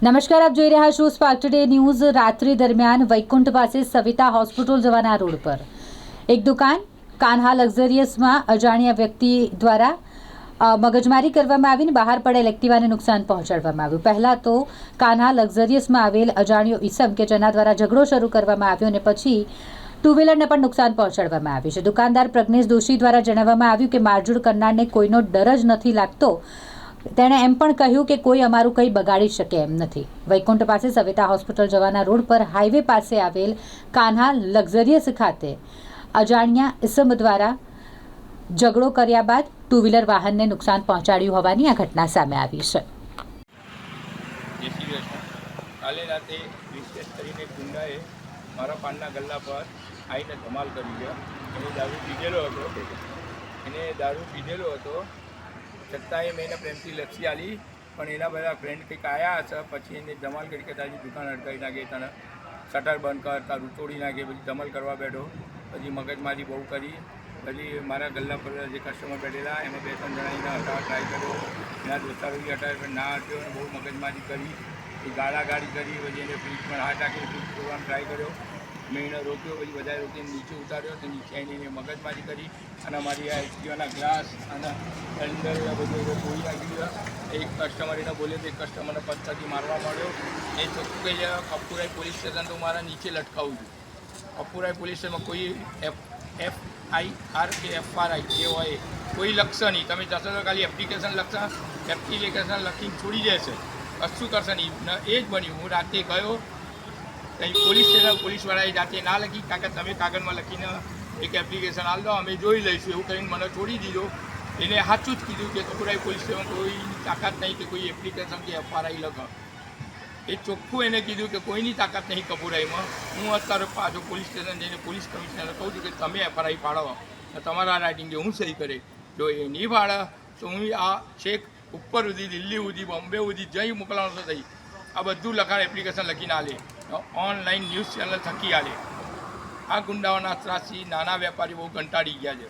નમસ્કાર, આપ જોઈ રહ્યા છો સ્પાર્ક ટુડે ન્યૂઝ। રાત્રિ દરમિયાન વૈકુંઠ પાસે સવિતા હોસ્પિટલ જવાના રોડ પર એક દુકાન કાન્હા લક્ઝરિયસમાં અજાણ્યા વ્યક્તિ દ્વારા મગજમારી કરવામાં આવીને બહાર પડેલ એક્ટિવાને નુકસાન પહોંચાડવામાં આવ્યું। પહેલાં તો કાન્હા લક્ઝરિયસમાં આવેલ અજાણ્યો ઈસમ કે જેના દ્વારા ઝઘડો શરૂ કરવામાં આવ્યો અને પછી ટુ વ્હીલરને પણ નુકસાન પહોંચાડવામાં આવ્યું છે। દુકાનદાર પ્રજ્ઞેશ દોશી દ્વારા જણાવવામાં આવ્યું કે મારઝૂડ કરનારને કોઈનો ડર જ નથી લાગતો। તેણે એમ પણ કહ્યું કે કોઈ અમારું કંઈ બગાડી શકે એમ નથી। વૈકુંઠ પાસે સવિતા હોસ્પિટલ જવાના રોડ પર હાઈવે પાસે આવેલ કાન્હા લક્ઝરિયસ ખાતે અજાણ્યા ઇસમ દ્વારા ઝઘડો કર્યા બાદ ટુ વ્હીલર વાહનને નુકસાન પહોંચાડ્યું હોવાની આ ઘટના સામે આવી છે। કાલે રાતે વિશેષ કરીને ગુંડાએ મારા પાનના ગલ્લા પર આવીને ધમાલ કરી છે। એને દારૂ પીધેલો હતો છતાંય મેં એને પ્રેમથી લક્ષી આલી, પણ એના બધા ફ્રેન્ડ કંઈક આવ્યા હશે, પછી એને ધમાલ કરી કે તારી દુકાન અડકાવી નાખે, તને શટર બંધ કર, તારું તોડી નાખે, પછી ધમાલ કરવા બેઠો। પછી મગજમારી બહુ કરી। પછી મારા ગલ્લા પર જે કસ્ટમર બેઠેલા એમાં 2-3 જણાને હટાવવા ટ્રાય કર્યો, એના દોસ્તારો બી હટાવે પણ ના હટ્યો અને બહુ મગજમારી કરી, એ ગાળાગાળી કરી। પછી એને ફ્રીજમાં હાથ રાખીને ફ્રીજ તોડવાનો ટ્રાય કર્યો, મેં એને રોક્યો, પછી બધાએ રોકીને નીચે ઉતાર્યો, તો નીચે આવીને એને મગજમારી કરી અને અમારી આ એક્ટિવાના ગ્લાસ અને અંદર બધું ધોઈ નાખ્યું। એક કસ્ટમર એને બોલ્યો તો એક કસ્ટમરને પથ્થરથી મારવા માંડ્યો। એ ચોખ્ખું કહી જાય કપુરાઈ પોલીસ સ્ટેશન તો મારા નીચે લટકાવું છું। કપુરાઈ પોલીસ સ્ટેશનમાં કોઈ FIR કે FRI જે હોય કોઈ લખશે નહીં, તમે જશો તો ખાલી એપ્લિકેશન લખીને છોડી દેશે, કશું કરશે નહીં। એ જ બન્યું। હું રાતે ગયો કંઈ પોલીસ સ્ટેશન, પોલીસવાળાએ જાતે ના લખી, કાકા તમે કાગળમાં લખીને એક એપ્લિકેશન હાલ દો, અમે જોઈ લઈશું એવું કરીને મને છોડી દીધો। એને સાચું જ કીધું કે કપુરાઈ પોલીસ સ્ટેશન કોઈની તાકાત નહીં કે કોઈ એપ્લિકેશન કે FRI લખે। એ ચોખ્ખું એને કીધું કે કોઈની તાકાત નહીં કપુરાઈમાં। હું અત્યારે પાછો પોલીસ સ્ટેશન જઈને પોલીસ કમિશનરને કહું છું કે તમે FRI પાડો, તમારા રાઇટિંગ જે હું સહી કરે, જો એ નહીં પાડે તો હું આ છેક ઉપર સુધી, દિલ્હી સુધી, બોમ્બે સુધી જઈ મોકલવાનો તો થઈ આ બધું લખાણ એપ્લિકેશન લખીને આલે, ઓનલાઈન ન્યૂઝ ચેનલ થકી આલે। આ ગુંડાઓના ત્રાસથી નાના વેપારી બહુ કંટાળી ગયા છે।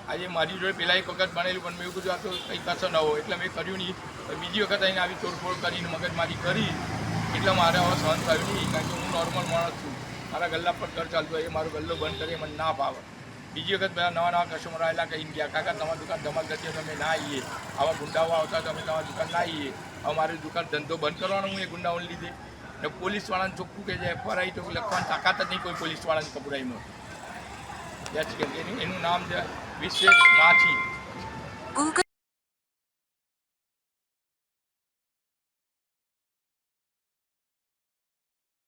આજે મારી જોડે પહેલાં એક વખત બનેલું, પણ મેં કીધું આ તો કંઈ કશો ન હોય એટલે મેં કર્યું નહીં। બીજી વખત આવીને આવી તોડફોડ કરીને મગજમારી કરી એટલે મારે હવે સહન થયું નહીં, કારણ કે હું નોર્મલ માણસ છું। મારા ગલ્લા પર ઘર ચાલતું હોય, મારો ગલ્લો બંધ કરે મને ના ભાવે। બીજી વખત બધા નવા કસ્ટમર આવેલા કહીને ગયા કાકા તમારી દુકાન ધમાલ કરતી તમે ના આવીએ, આવા ગુંડાઓ આવતા તો અમે તમારી દુકાન ના આવીએ। હવે મારી દુકાન ધંધો બંધ કરવાનો હું એ ગુંડાઓને લીધે। ને પોલીસવાળાને ચોખ્ખું કે છે FRI તો લખવાની તાકાત જ નહીં કોઈ પોલીસવાળાની કપુરાઈમાં। એનું નામ છે વિશેષ માછી।